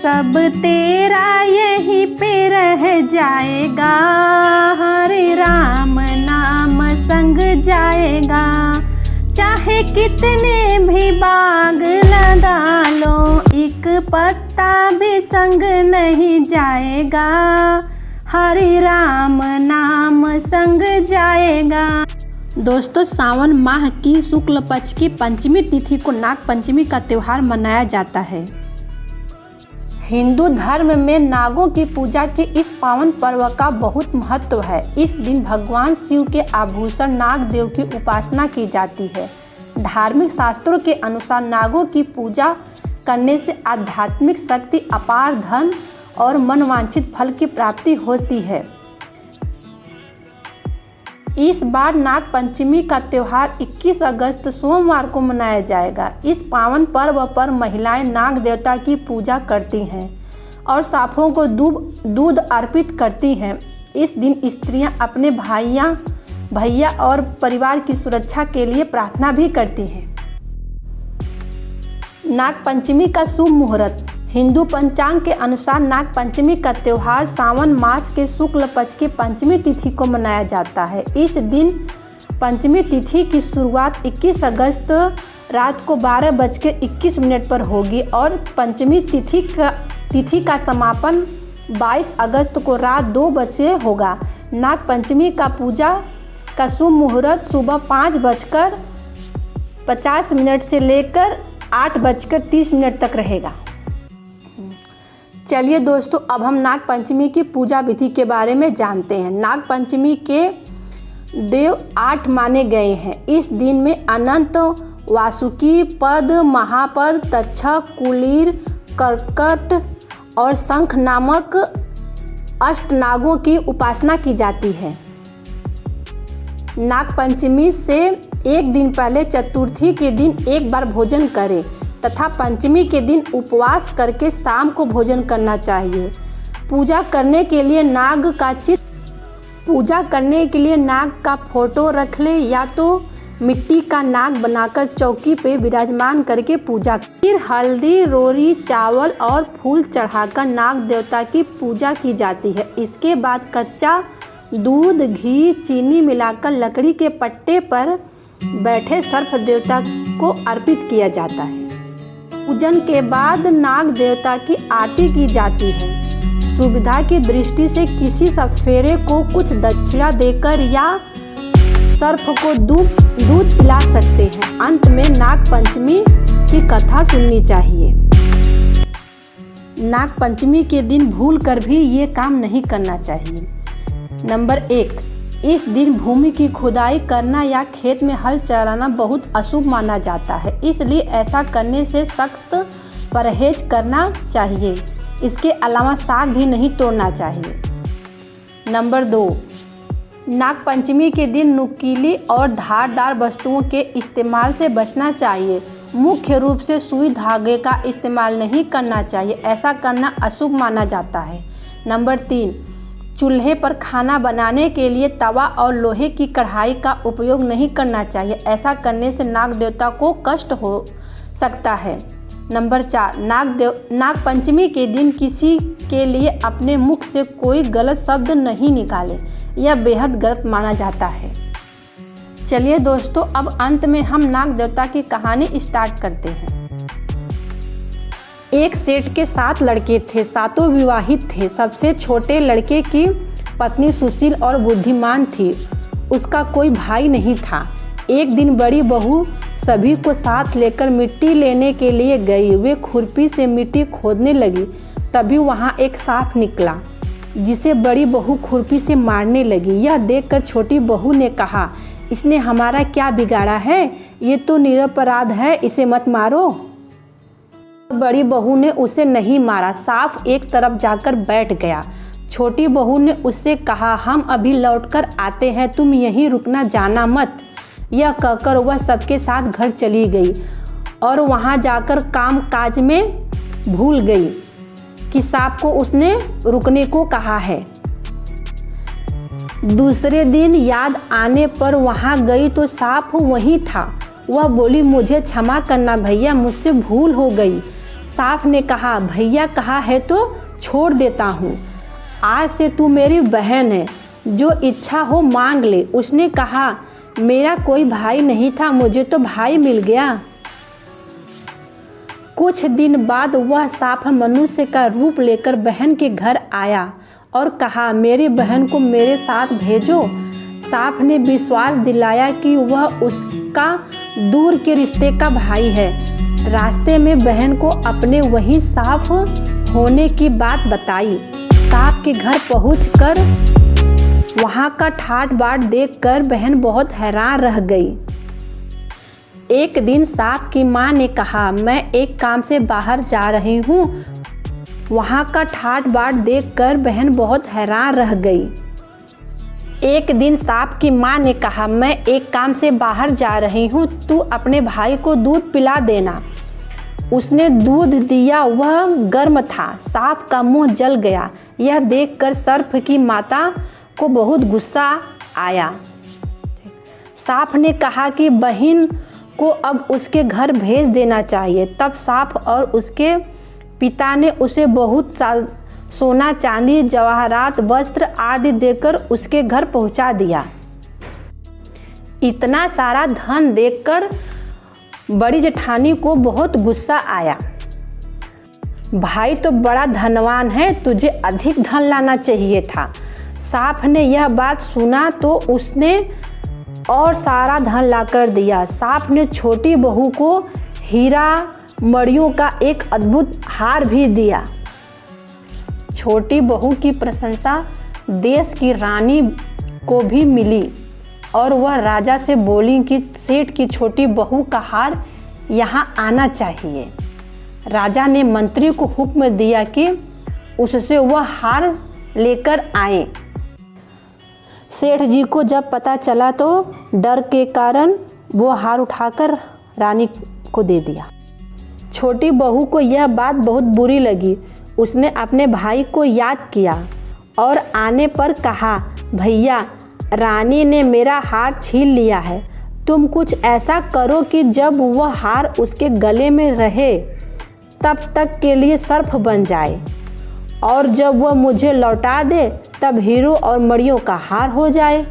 सब तेरा यहीं पे रह जाएगा, हरे राम नाम संग जाएगा। चाहे कितने भी बाग लगा लो, एक पत्ता भी संग नहीं जाएगा, हरे राम नाम संग जाएगा। दोस्तों, सावन माह की शुक्ल पक्ष की पंचमी तिथि को नाग पंचमी का त्यौहार मनाया जाता है। हिंदू धर्म में नागों की पूजा के इस पावन पर्व का बहुत महत्व है। इस दिन भगवान शिव के आभूषण नाग देव की उपासना की जाती है। धार्मिक शास्त्रों के अनुसार नागों की पूजा करने से आध्यात्मिक शक्ति, अपार धन और मनवांछित फल की प्राप्ति होती है। इस बार नाग पंचमी का त्यौहार 21 अगस्त सोमवार को मनाया जाएगा। इस पावन पर्व पर महिलाएं नाग देवता की पूजा करती हैं और सांपों को दूध अर्पित करती हैं। इस दिन स्त्रियां अपने भैया और परिवार की सुरक्षा के लिए प्रार्थना भी करती हैं। नाग पंचमी का शुभ मुहूर्त। हिंदू पंचांग के अनुसार नाग पंचमी का त्यौहार सावन मास के शुक्ल पक्ष की पंचमी तिथि को मनाया जाता है। इस दिन पंचमी तिथि की शुरुआत 21 अगस्त रात को 12:21 पर होगी और पंचमी तिथि का समापन 22 अगस्त को रात 2 बजे होगा। नाग पंचमी का पूजा का शुभ मुहूर्त सुबह 5:50 से लेकर 8:30 तक रहेगा। चलिए दोस्तों, अब हम नाग पंचमी की पूजा विधि के बारे में जानते हैं। नाग पंचमी के देव 8 माने गए हैं। इस दिन में अनंत, वासुकी, पद, महापद, तक्षक, कुलीर, कर्कट और शंख नामक अष्टनागों की उपासना की जाती है। नाग पंचमी से एक दिन पहले चतुर्थी के दिन एक बार भोजन करें तथा पंचमी के दिन उपवास करके शाम को भोजन करना चाहिए। पूजा करने के लिए नाग का फोटो रख ले या तो मिट्टी का नाग बनाकर चौकी पे विराजमान करके पूजा। फिर हल्दी, रोरी, चावल और फूल चढ़ाकर नाग देवता की पूजा की जाती है। इसके बाद कच्चा दूध, घी, चीनी मिलाकर लकड़ी के पट्टे पर बैठे सर्प देवता को अर्पित किया जाता है। पूजन के बाद नाग देवता की आरती की जाती है। सुविधा की दृष्टि से किसी सफेरे को कुछ दक्षिणा देकर या सर्प को दूध पिला सकते हैं। अंत में नाग पंचमी की कथा सुननी चाहिए। नाग पंचमी के दिन भूलकर भी ये काम नहीं करना चाहिए। नंबर 1, इस दिन भूमि की खुदाई करना या खेत में हल चलाना बहुत अशुभ माना जाता है, इसलिए ऐसा करने से सख्त परहेज करना चाहिए। इसके अलावा साग भी नहीं तोड़ना चाहिए। नंबर 2, नाग पंचमी के दिन नुकीली और धारदार वस्तुओं के इस्तेमाल से बचना चाहिए। मुख्य रूप से सुई धागे का इस्तेमाल नहीं करना चाहिए, ऐसा करना अशुभ माना जाता है। नंबर 3, चूल्हे पर खाना बनाने के लिए तवा और लोहे की कढ़ाई का उपयोग नहीं करना चाहिए, ऐसा करने से नाग देवता को कष्ट हो सकता है। नंबर 4, नाग पंचमी के दिन किसी के लिए अपने मुख से कोई गलत शब्द नहीं निकाले, यह बेहद गलत माना जाता है। चलिए दोस्तों, अब अंत में हम नाग देवता की कहानी स्टार्ट करते हैं। एक सेठ के 7 लड़के थे, सातों विवाहित थे। सबसे छोटे लड़के की पत्नी सुशील और बुद्धिमान थी, उसका कोई भाई नहीं था। एक दिन बड़ी बहू सभी को साथ लेकर मिट्टी लेने के लिए गई। वे खुरपी से मिट्टी खोदने लगी, तभी वहाँ एक सांप निकला जिसे बड़ी बहू खुरपी से मारने लगी। यह देखकर छोटी बहू ने कहा, इसने हमारा क्या बिगाड़ा है, ये तो निरपराध है, इसे मत मारो। बड़ी बहू ने उसे नहीं मारा, सांप एक तरफ जाकर बैठ गया। छोटी बहू ने उससे कहा, हम अभी लौटकर आते हैं, तुम यहीं रुकना, जाना मत। यह कहकर वह सबके साथ घर चली गई और वहां जाकर काम काज में भूल गई कि सांप को उसने रुकने को कहा है। दूसरे दिन याद आने पर वहां गई तो सांप वहीं था। वह बोली, मुझे क्षमा करना भैया, मुझसे भूल हो गई। सांप ने कहा, भैया कहा है तो छोड़ देता हूँ, आज से तू मेरी बहन है, जो इच्छा हो मांग ले। उसने कहा, मेरा कोई भाई नहीं था, मुझे तो भाई मिल गया। कुछ दिन बाद वह सांप मनुष्य का रूप लेकर बहन के घर आया और कहा, मेरी बहन को मेरे साथ भेजो। सांप ने विश्वास दिलाया कि वह उसका दूर के रिश्ते का भाई है। रास्ते में बहन को अपने वही सांप होने की बात बताई। सांप के घर पहुंचकर वहां का ठाट बाट देखकर बहन बहुत हैरान रह गई। एक दिन सांप की माँ ने कहा, मैं एक काम से बाहर जा रही हूँ। वहाँ का ठाट बाट देखकर बहन बहुत हैरान रह गई। एक दिन सांप की माँ ने कहा, मैं एक काम से बाहर जा रही हूँ, तू अपने भाई को दूध पिला देना। उसने दूध दिया, वह गर्म था। सांप का मुंह जल गया। यह देखकर सर्प की माता को बहुत गुस्सा आया। सांप ने कहा कि बहन को अब उसके घर भेज देना चाहिए। तब सांप और उसके पिता ने उसे बहुत सोना, चांदी, जवाहरात, वस्त्र आदि देकर उसके घर पहुंचा दिया। इतना सारा धन देखकर बड़ी जेठानी को बहुत गुस्सा आया। भाई तो बड़ा धनवान है, तुझे अधिक धन लाना चाहिए था। सांप ने यह बात सुना तो उसने और सारा धन लाकर दिया। सांप ने छोटी बहू को हीरा मणियों का एक अद्भुत हार भी दिया। छोटी बहू की प्रशंसा देश की रानी को भी मिली और वह राजा से बोली कि सेठ की छोटी बहू का हार यहाँ आना चाहिए। राजा ने मंत्री को हुक्म दिया कि उससे वह हार लेकर आए। सेठ जी को जब पता चला तो डर के कारण वो हार उठाकर रानी को दे दिया। छोटी बहू को यह बात बहुत बुरी लगी। उसने अपने भाई को याद किया और आने पर कहा, भैया, रानी ने मेरा हार छीन लिया है। तुम कुछ ऐसा करो कि जब वह हार उसके गले में रहे तब तक के लिए सर्प बन जाए, और जब वह मुझे लौटा दे तब हीरो और मणियों का हार हो जाए।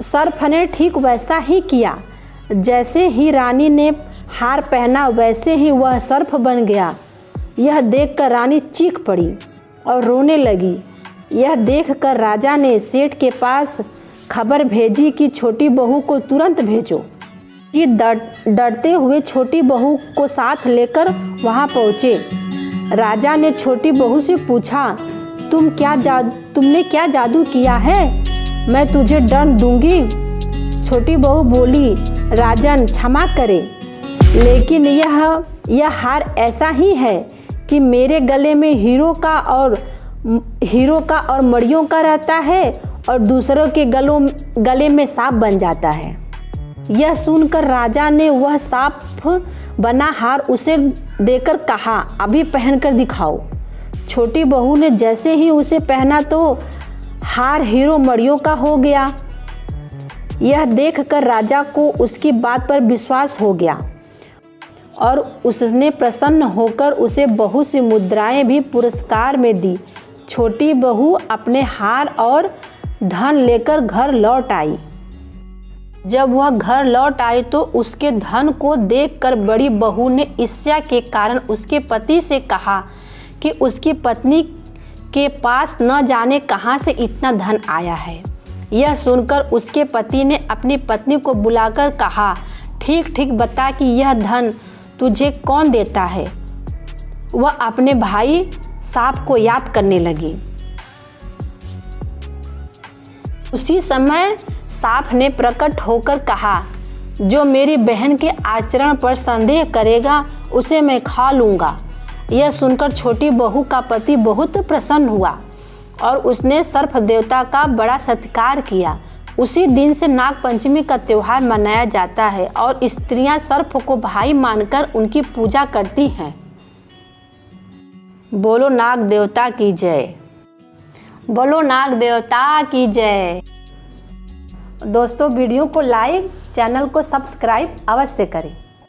सर्प ने ठीक वैसा ही किया। जैसे ही रानी ने हार पहना वैसे ही वह सर्प बन गया। यह देखकर रानी चीख पड़ी और रोने लगी। यह देखकर राजा ने सेठ के पास खबर भेजी कि छोटी बहू को तुरंत भेजो। ये डरते हुए छोटी बहू को साथ लेकर वहां पहुँचे। राजा ने छोटी बहू से पूछा, तुमने क्या जादू किया है? मैं तुझे दंड दूंगी। छोटी बहू बोली, राजन क्षमा करे, लेकिन यह हार ऐसा ही है कि मेरे गले में हीरो का और मणियों का रहता है और दूसरों के गले में सांप बन जाता है। यह सुनकर राजा ने वह सांप बना हार उसे देकर कहा, अभी पहनकर दिखाओ। छोटी बहू ने जैसे ही उसे पहना तो हार हीरो मणियों का हो गया। यह देखकर राजा को उसकी बात पर विश्वास हो गया और उसने प्रसन्न होकर उसे बहुत सी मुद्राएं भी पुरस्कार में दी। छोटी बहू अपने हार और धन लेकर घर लौट आई। जब वह घर लौट आई तो उसके धन को देखकर बड़ी बहू ने ईर्ष्या के कारण उसके पति से कहा कि उसकी पत्नी के पास न जाने कहां से इतना धन आया है। यह सुनकर उसके पति ने अपनी पत्नी को बुलाकर कहा, ठीक ठीक बता कि यह धन तुझे कौन देता है। वह अपने भाई सांप को याद करने लगी। उसी समय सांप ने प्रकट होकर कहा, जो मेरी बहन के आचरण पर संदेह करेगा उसे मैं खा लूँगा। यह सुनकर छोटी बहू का पति बहुत प्रसन्न हुआ और उसने सर्प देवता का बड़ा सत्कार किया। उसी दिन से नाग पंचमी का त्यौहार मनाया जाता है और स्त्रियां सर्प को भाई मानकर उनकी पूजा करती हैं। बोलो नाग देवता की जय। बोलो नाग देवता की जय। दोस्तों, वीडियो को लाइक, चैनल को सब्सक्राइब अवश्य करें।